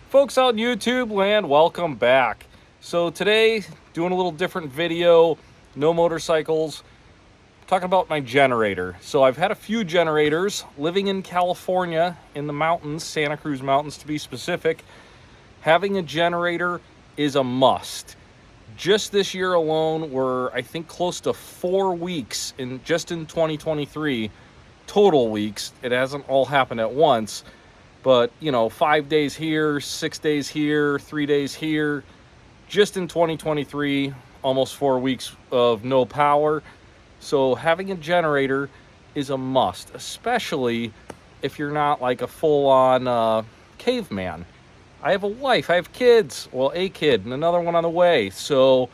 Folks out in YouTube land, welcome back. So today, doing a little different video, no motorcycles, talking about my generator. So I've had a few generators living in California in the mountains, Santa Cruz Mountains to be specific. Having a generator is a must. Just this year alone, we're I think close to 4 weeks in 2023, total weeks. It hasn't all happened at once. But, 5 days here, 6 days here, 3 days here. Just in 2023, almost 4 weeks of no power. So having a generator is a must, especially if you're not like a full-on caveman. I have a wife, I have kids. Well, a kid and another one on the way. So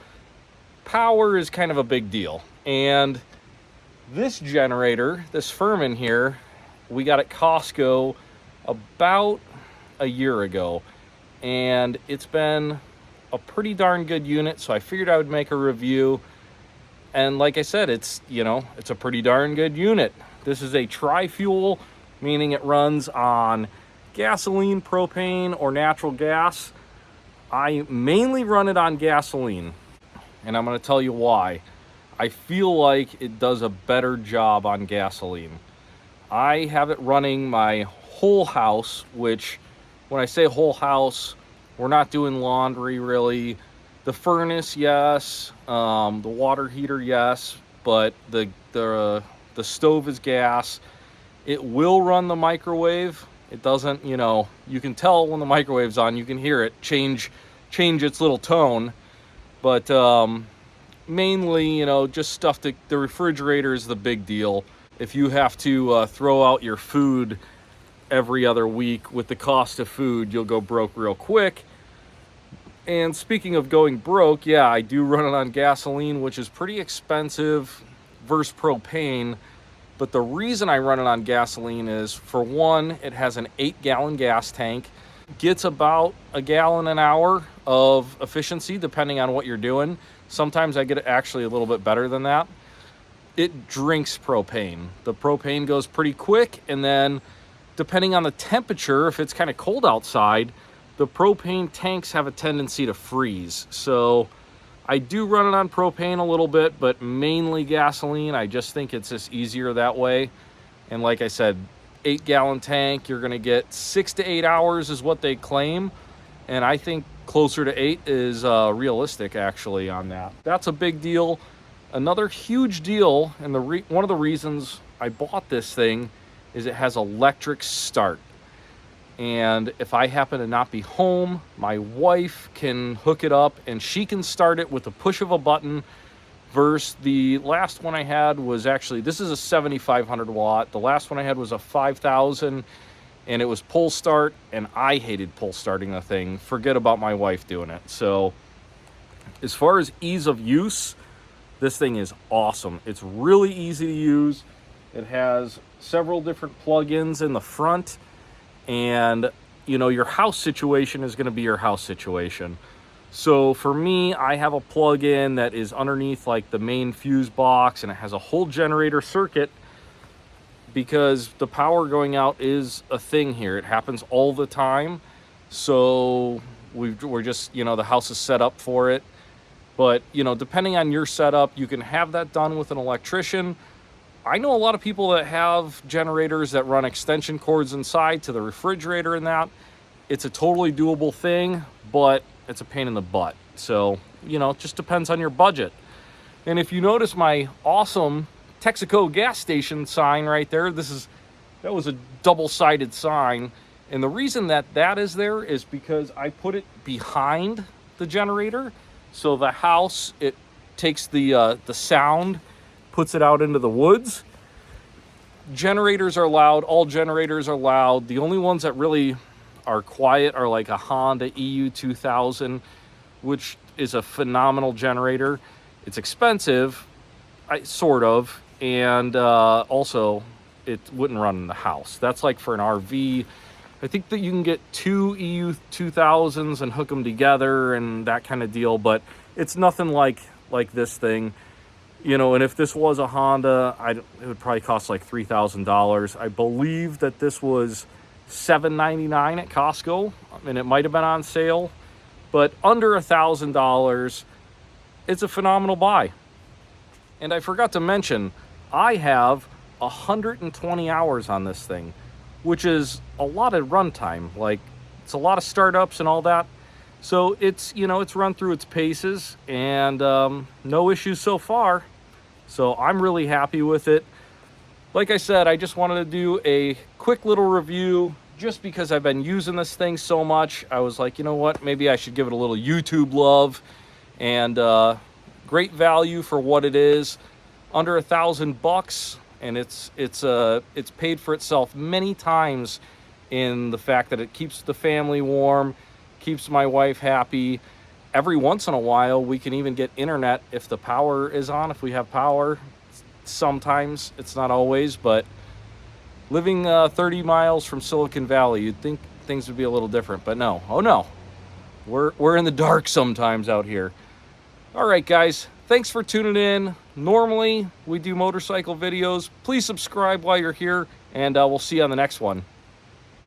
power is kind of a big deal. And this generator, this Firman here, we got at Costco about a year ago, and it's been a pretty darn good unit, so I figured I would make a review. And like I said, it's a pretty darn good unit. This is a tri-fuel, meaning it runs on gasoline, propane, or natural gas. I mainly run it on gasoline, and I'm going to tell you why. I feel like it does a better job on gasoline. I have it running my whole house, which when I say whole house, we're not doing laundry really. The furnace, yes. The water heater, yes. But the stove is gas. It will run the microwave. It doesn't, you can tell when the microwave's on. You can hear it change its little tone. But mainly, just stuff the refrigerator is the big deal. If you have to throw out your food every other week with the cost of food, you'll go broke real quick. And speaking of going broke, yeah, I do run it on gasoline, which is pretty expensive versus propane. But the reason I run it on gasoline is, for one, it has an 8-gallon gas tank, gets about a gallon an hour of efficiency depending on what you're doing. Sometimes I get it actually a little bit better than that. It drinks propane. The propane goes pretty quick, and then depending on the temperature, if it's kind of cold outside, the propane tanks have a tendency to freeze. So I do run it on propane a little bit, but mainly gasoline. I just think it's just easier that way. And like I said, 8-gallon tank, you're going to get 6 to 8 hours is what they claim. And I think closer to 8 is realistic actually on that. That's a big deal. Another huge deal, and one of the reasons I bought this thing is it has electric start. And if I happen to not be home, my wife can hook it up and she can start it with the push of a button. Versus the last one I had was actually, this is a 7,500 watt. The last one I had was a 5,000, and it was pull start, and I hated pull starting the thing. Forget about my wife doing it. So as far as ease of use, this thing is awesome. It's really easy to use. It has several different plugins in the front, and your house situation is going to be your house situation. So for me, I have a plug-in that is underneath like the main fuse box, and it has a whole generator circuit because the power going out is a thing here. It happens all the time. So we're just, the house is set up for it. But, depending on your setup, you can have that done with an electrician. I know a lot of people that have generators that run extension cords inside to the refrigerator and that. It's a totally doable thing, but it's a pain in the butt. So, it just depends on your budget. And if you notice my awesome Texaco gas station sign right there, that was a double-sided sign. And the reason that is there is because I put it behind the generator. So the house, it takes the sound, puts it out into the woods. Generators are loud. All generators are loud. The only ones that really are quiet are like a Honda EU 2000, which is a phenomenal generator. It's expensive, sort of, and also it wouldn't run in the house. That's like for an RV. I think that you can get 2 EU 2000s and hook them together and that kind of deal, but it's nothing like this thing. And if this was a Honda, it would probably cost like $3,000. I believe that this was $7.99 at Costco, and it might have been on sale, but under $1,000, it's a phenomenal buy. And I forgot to mention, I have 120 hours on this thing, which is a lot of runtime. Like, it's a lot of startups and all that. So it's, you know, it's run through its paces, and no issues so far. So I'm really happy with it. Like I said, I just wanted to do a quick little review just because I've been using this thing so much. I was like, you know what, maybe I should give it a little YouTube love. And great value for what it is, under $1,000, and it's paid for itself many times in the fact that it keeps the family warm, keeps my wife happy. Every once in a while, we can even get internet if the power is on, if we have power. Sometimes, it's not always, but living 30 miles from Silicon Valley, you'd think things would be a little different, but no. Oh no, we're in the dark sometimes out here. All right, guys, thanks for tuning in. Normally, we do motorcycle videos. Please subscribe while you're here, and we'll see you on the next one.